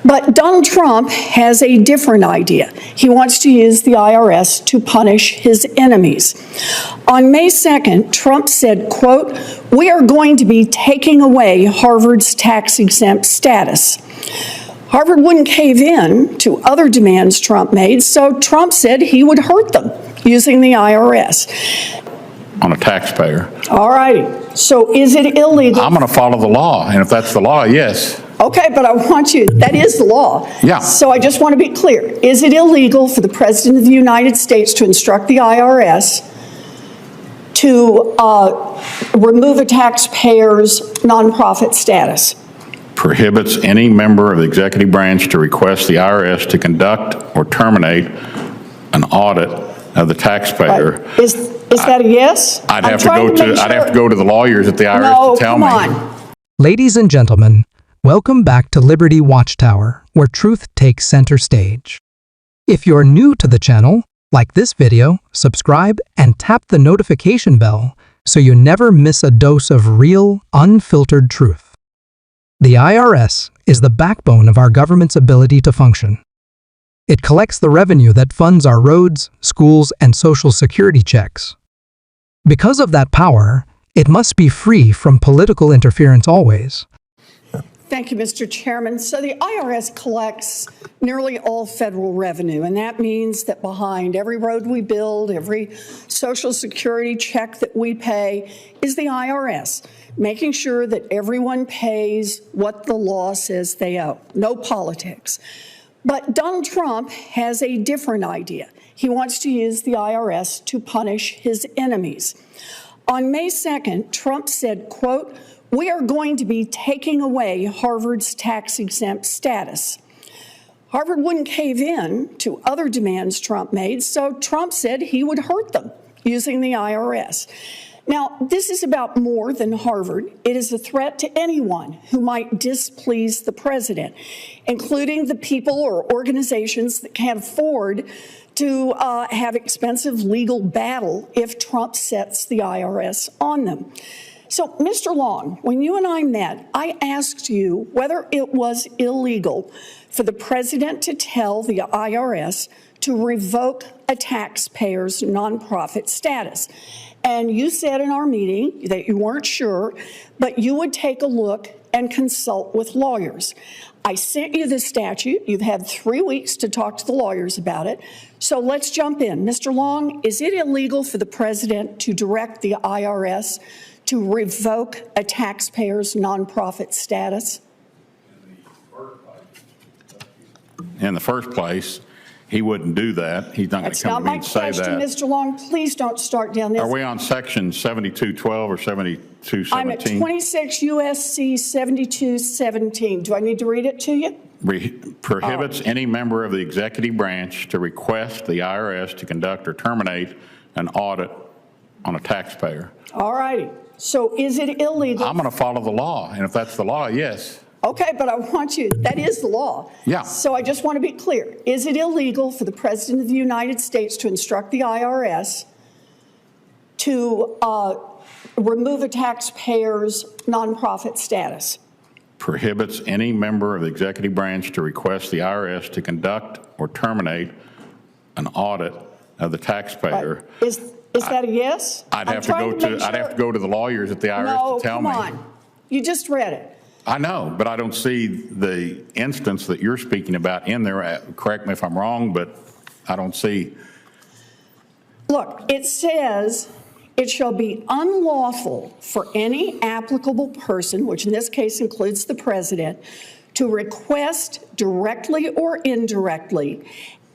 But Donald Trump has a different idea. He wants to use the IRS to punish his enemies. On May 2nd, Trump said, quote, "We are going to be taking away Harvard's tax-exempt status." Harvard wouldn't cave in to other demands Trump made, so Trump said he would hurt them using the IRS. On a taxpayer. All righty. So is it illegal? I'm going to follow the law, and if that's the law, yes. Okay, but I want you, that is the law. Yeah. So I just want to be clear. Is it illegal for the President of the United States to instruct the IRS to remove a taxpayer's nonprofit status? Prohibits any member of the executive branch to request the IRS to conduct or terminate an audit of the taxpayer. Right. Is that a yes? I'd have to go to the lawyers at the IRS to tell me. No, come on. Ladies and gentlemen, welcome back to Liberty Watchtower, where truth takes center stage. If you're new to the channel, like this video, subscribe, and tap the notification bell so you never miss a dose of real, unfiltered truth. The IRS is the backbone of our government's ability to function. It collects the revenue that funds our roads, schools, and Social Security checks. Because of that power, it must be free from political interference always. Thank you, Mr. Chairman. So the IRS collects nearly all federal revenue, and that means that behind every road we build, every Social Security check that we pay is the IRS, making sure that everyone pays what the law says they owe. No politics. But Donald Trump has a different idea. He wants to use the IRS to punish his enemies. On May 2nd, Trump said, quote, "We are going to be taking away Harvard's tax-exempt status." Harvard wouldn't cave in to other demands Trump made, so Trump said he would hurt them using the IRS. Now, this is about more than Harvard. It is a threat to anyone who might displease the president, including the people or organizations that can't afford to have expensive legal battle if Trump sets the IRS on them. So, Mr. Long, when you and I met, I asked you whether it was illegal for the president to tell the IRS to revoke a taxpayer's nonprofit status. And you said in our meeting that you weren't sure, but you would take a look and consult with lawyers. I sent you the statute. You've had 3 weeks to talk to the lawyers about it. So let's jump in. Mr. Long, is it illegal for the president to direct the IRS to revoke a taxpayer's nonprofit status? In the first place, he wouldn't do that. He's not going to come to me and say that. That's not my question, Mr. Long. Please don't start down this. Are we on section 7212 or 7217? I'm at 26 U.S.C. 7217. Do I need to read it to you? Prohibits any member of the executive branch to request the IRS to conduct or terminate an audit on a taxpayer. All righty. So is it illegal? I'm going to follow the law, and if that's the law, yes. Okay, but I want you, that is the law. Yeah. So I just want to be clear. Is it illegal for the President of the United States to instruct the IRS to remove a taxpayer's nonprofit status? Prohibits any member of the executive branch to request the IRS to conduct or terminate an audit of the taxpayer. Right. Is that a yes? I'd have to go to the lawyers at the IRS to tell me. No, come on. You just read it. I know, but I don't see the instance that you're speaking about in there. Correct me if I'm wrong, but I don't see. Look, it says it shall be unlawful for any applicable person, which in this case includes the president, to request directly or indirectly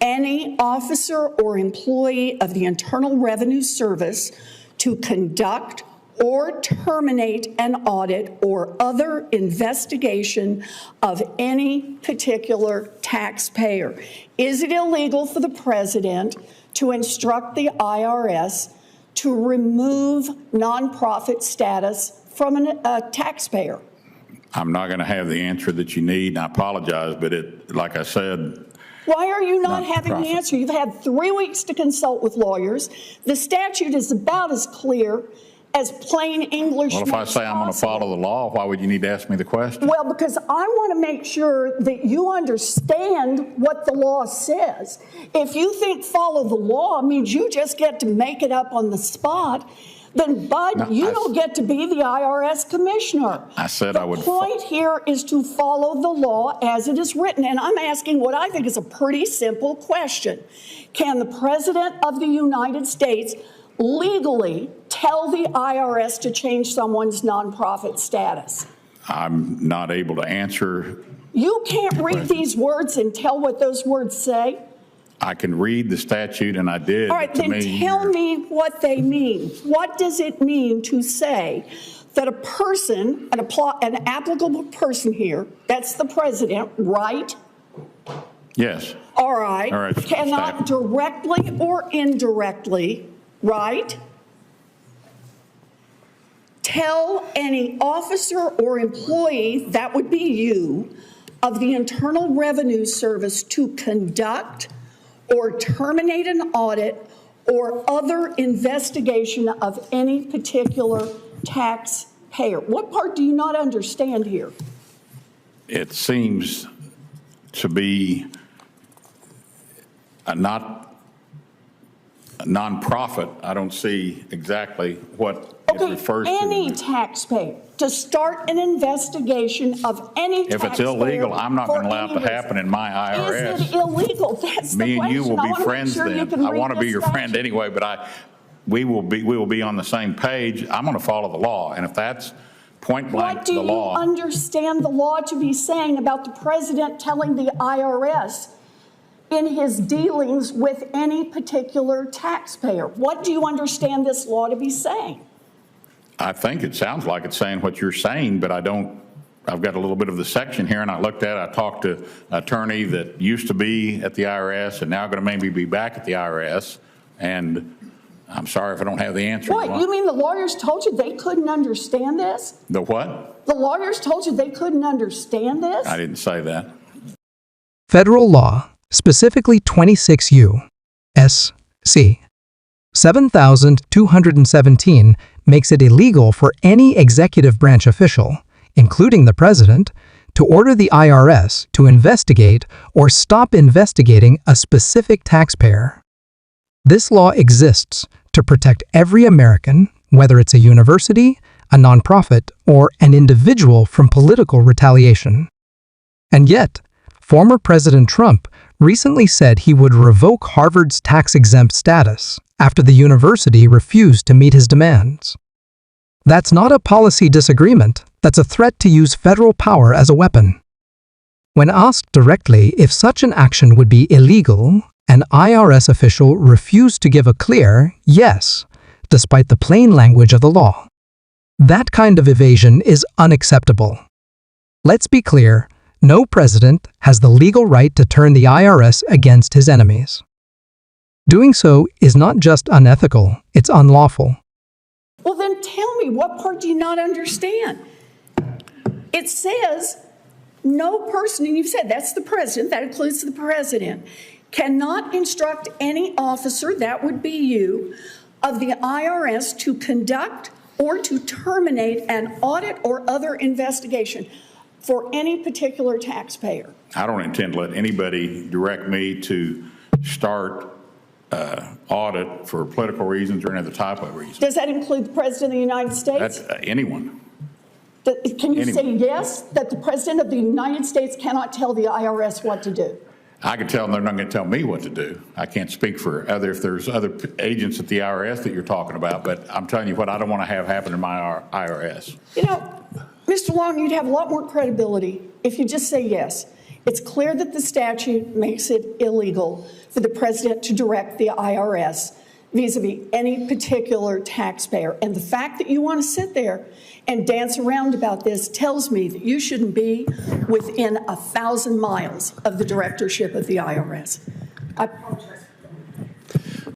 any officer or employee of the Internal Revenue Service to conduct or terminate an audit or other investigation of any particular taxpayer. Is it illegal for the president to instruct the IRS to remove nonprofit status from a taxpayer? I'm not going to have the answer that you need, and I apologize, but like I said. Why are you not having the answer? You've had 3 weeks to consult with lawyers. The statute is about as clear as plain English Well, if I makes say I'm going to possible. follow the law, why would you need to ask me the question? Well, because I want to make sure that you understand what the law says. If you think follow the law means you just get to make it up on the spot, then, Bud, No, you don't get to be the IRS commissioner. I said I would The point here is to follow the law as it is written, and I'm asking what I think is a pretty simple question. Can the President of the United States legally tell the IRS to change someone's nonprofit status? I'm not able to answer. You can't read these words and tell what those words say? I can read the statute, and I did. All right, then tell me what they mean. What does it mean to say that a person, an applicable person here, that's the President, right? Yes. All right. All right, Cannot stop. directly or indirectly, right, tell any officer or employee, that would be you, of the Internal Revenue Service to conduct or terminate an audit or other investigation of any particular taxpayer. What part do you not understand here? It seems to be a nonprofit. I don't see exactly what it refers to. Any taxpayer to start an investigation of any taxpayer. If it's illegal, I'm not going to allow it to happen in my IRS. Is it illegal? That's the Me and you question. will I be wanna make friends sure you then. can I read want to be the your friend statute. anyway, but we will be on the same page. I'm going to follow the law, and if that's point blank What do the you law. understand the law to be saying about the President telling the IRS in his dealings with any particular taxpayer? What do you understand this law to be saying? I think it sounds like it's saying what you're saying, but I've got a little bit of the section here, and I looked at it. I talked to an attorney that used to be at the IRS and now going to maybe be back at the IRS, and I'm sorry if I don't have the answer. What, you mean the lawyers told you they couldn't understand this? The what? The lawyers told you they couldn't understand this? I didn't say that. Federal law, specifically 26 U.S.C. 7217 makes it illegal for any executive branch official, including the President, to order the IRS to investigate or stop investigating a specific taxpayer. This law exists to protect every American, whether it's a university, a nonprofit, or an individual from political retaliation. And yet, former President Trump recently said he would revoke Harvard's tax-exempt status after the university refused to meet his demands. That's not a policy disagreement, that's a threat to use federal power as a weapon. When asked directly if such an action would be illegal, an IRS official refused to give a clear yes, despite the plain language of the law. That kind of evasion is unacceptable. Let's be clear, no president has the legal right to turn the IRS against his enemies. Doing so is not just unethical, it's unlawful. Well, then tell me, what part do you not understand? It says no person, and you've said that's the President, that includes the President, cannot instruct any officer, that would be you, of the IRS to conduct or to terminate an audit or other investigation for any particular taxpayer. I don't intend to let anybody direct me to start audit for political reasons or any other type of reason. Does that include the President of the United States? That's anyone. Can you say anyone. yes, that the President of the United States cannot tell the IRS what to do? I can tell them they're not going to tell me what to do. I can't speak for if there's other agents at the IRS that you're talking about, but I'm telling you what I don't want to have happen in my IRS. You know, Mr. Long, you'd have a lot more credibility if you just say yes. It's clear that the statute makes it illegal for the President to direct the IRS vis-a-vis any particular taxpayer. And the fact that you want to sit there and dance around about this tells me that you shouldn't be within 1,000 miles of the directorship of the IRS. I apologize.